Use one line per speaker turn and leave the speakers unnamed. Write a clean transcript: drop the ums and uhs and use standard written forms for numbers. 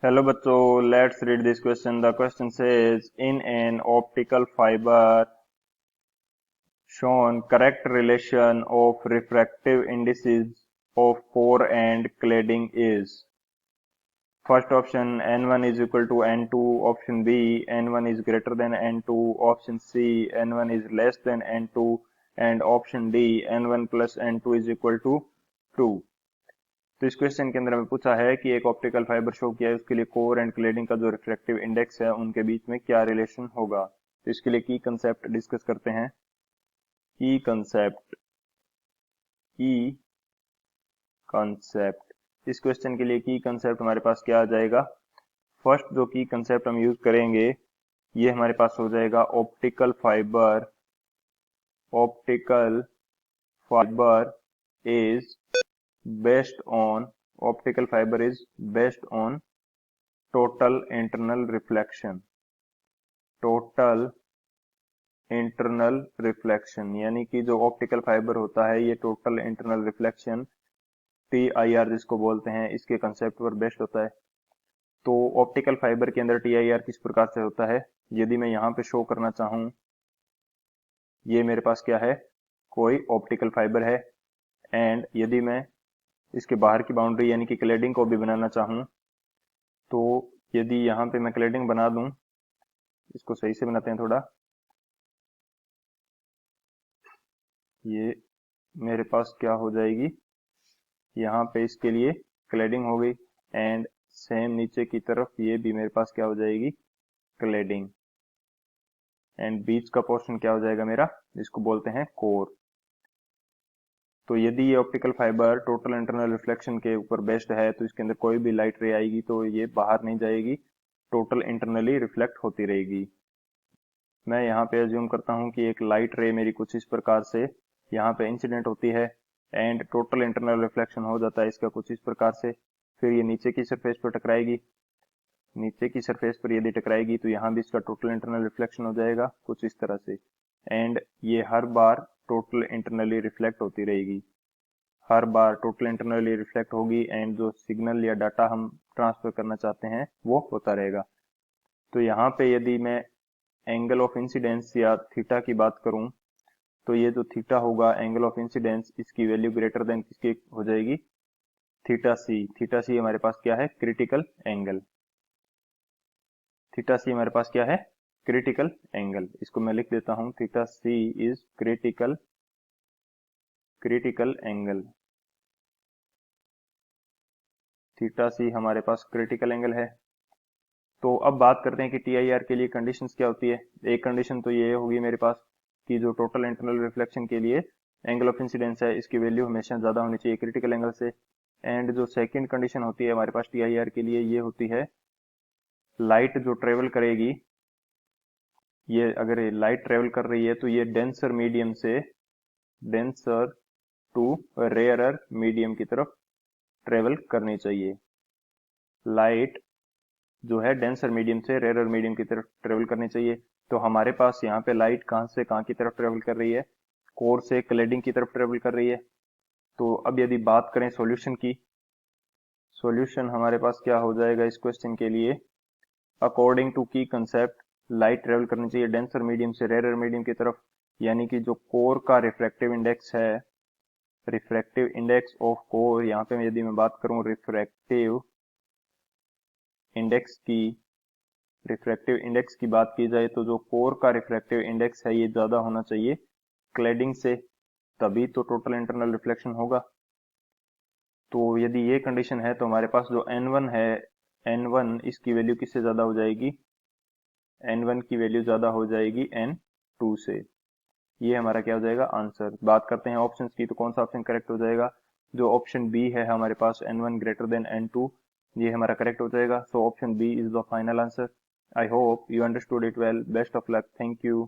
Hello बच्चों, let's read this question. The question says, in an optical fiber shown correct relation of refractive indices of core and cladding is. First option N1 is equal to N2, option B N1 is greater than N2, option C N1 is less than N2 and option D N1 plus N2 is equal to 2. तो इस question के अंदर हमें पूछा है कि एक optical fibre show किया है, उसके लिए कोर एंड क्लेडिंग का जो रिफ्रैक्टिव इंडेक्स है उनके बीच में क्या रिलेशन होगा। तो इसके लिए की कंसेप्ट डिस्कस करते हैं। की कंसेप्ट इस क्वेश्चन के लिए की कंसेप्ट हमारे पास क्या आ जाएगा। फर्स्ट जो की कंसेप्ट हम यूज करेंगे ये हमारे पास हो जाएगा optical fibre is based on optical fiber is based on total internal reflection यानी कि जो ऑप्टिकल फाइबर होता है ये टोटल इंटरनल रिफ्लेक्शन TIR जिसको बोलते हैं इसके कंसेप्ट पर बेस्ड होता है। तो ऑप्टिकल फाइबर के अंदर TIR किस प्रकार से होता है, यदि मैं यहाँ पे शो करना चाहूं, ये मेरे पास क्या है, कोई ऑप्टिकल फाइबर है, एंड यदि मैं इसके बाहर की बाउंड्री यानी कि क्लेडिंग को भी बनाना चाहूं, तो यदि यहाँ पे मैं क्लेडिंग बना दूं, इसको सही से बनाते हैं थोड़ा, ये मेरे पास क्या हो जाएगी, यहाँ पे इसके लिए क्लेडिंग हो गई एंड सेम नीचे की तरफ ये भी मेरे पास क्या हो जाएगी, क्लेडिंग, एंड बीच का पोर्शन क्या हो जाएगा मेरा, जिसको बोलते हैं कोर। तो यदि ये optical fibre total internal reflection के ऊपर बेस्ड है तो इसके अंदर कोई भी लाइट रे आएगी तो ये बाहर नहीं जाएगी, टोटल इंटरनली रिफ्लेक्ट होती रहेगी। मैं यहाँ पे अज्यूम करता हूँ कि एक लाइट रे मेरी कुछ इस प्रकार से यहाँ पे इंसिडेंट होती है एंड टोटल इंटरनल रिफ्लेक्शन हो जाता है इसका कुछ इस प्रकार से, फिर ये नीचे की सरफेस पर टकराएगी, नीचे की सरफेस पर यदि टकराएगी तो यहाँ भी इसका टोटल इंटरनल रिफ्लेक्शन हो जाएगा कुछ इस तरह से, एंड ये हर बार टोटल इंटरनली रिफ्लेक्ट होती रहेगी, हर बार टोटल इंटरनली रिफ्लेक्ट होगी एंड जो सिग्नल या डाटा हम ट्रांसफर करना चाहते हैं वो होता रहेगा। तो यहाँ पे यदि मैं एंगल ऑफ इंसिडेंस या थीटा की बात करूं तो ये जो थीटा होगा एंगल ऑफ इंसिडेंस, इसकी वैल्यू ग्रेटर देन किसकी हो जाएगी, थीटा सी हमारे पास क्या है, क्रिटिकल एंगल, थीटा सी हमारे पास क्या है, क्रिटिकल एंगल। इसको मैं लिख देता हूं, theta C is critical angle, theta C हमारे पास क्रिटिकल एंगल है। तो अब बात करते हैं कि TIR के लिए कंडीशंस क्या होती है। एक कंडीशन तो ये होगी मेरे पास कि जो टोटल इंटरनल रिफ्लेक्शन के लिए एंगल ऑफ इंसिडेंस है इसकी वैल्यू हमेशा ज्यादा होनी चाहिए क्रिटिकल एंगल से, एंड जो सेकंड कंडीशन होती है हमारे पास TIR के लिए ये होती है, लाइट जो ट्रेवल करेगी, ये अगर ये लाइट ट्रेवल कर रही है तो ये डेंसर मीडियम से डेंसर टू रेयरर मीडियम की तरफ ट्रेवल करनी चाहिए। लाइट जो है डेंसर मीडियम से रेयरर मीडियम की तरफ ट्रेवल करनी चाहिए। तो हमारे पास यहाँ पे लाइट कहाँ से कहाँ की तरफ ट्रेवल कर रही है, कोर से क्लेडिंग की तरफ ट्रेवल कर रही है। तो अब यदि बात करें सॉल्यूशन की, सॉल्यूशन हमारे पास क्या हो जाएगा इस क्वेश्चन के लिए, अकॉर्डिंग टू की कंसेप्ट लाइट ट्रेवल करनी चाहिए डेंसर मीडियम से रेयरर मीडियम की तरफ, यानी कि जो कोर का रिफ्रैक्टिव इंडेक्स है, रिफ्रैक्टिव इंडेक्स ऑफ कोर, यहाँ पे यदि मैं बात करूं रिफ्रैक्टिव इंडेक्स की बात की जाए तो जो कोर का रिफ्रैक्टिव इंडेक्स है ये ज्यादा होना चाहिए क्लेडिंग से, तभी तो टोटल इंटरनल रिफ्लेक्शन होगा। तो यदि ये कंडीशन है तो हमारे पास जो N1 है, N1 इसकी वैल्यू किससे ज्यादा हो जाएगी, N1 की वैल्यू ज्यादा हो जाएगी N2 से। ये हमारा क्या हो जाएगा आंसर। बात करते हैं ऑप्शंस की, तो कौन सा ऑप्शन करेक्ट हो जाएगा, जो ऑप्शन बी है हमारे पास N1 ग्रेटर देन N2, ये हमारा करेक्ट हो जाएगा। So option B is the final answer. I hope you understood it well. Best of luck. Thank you.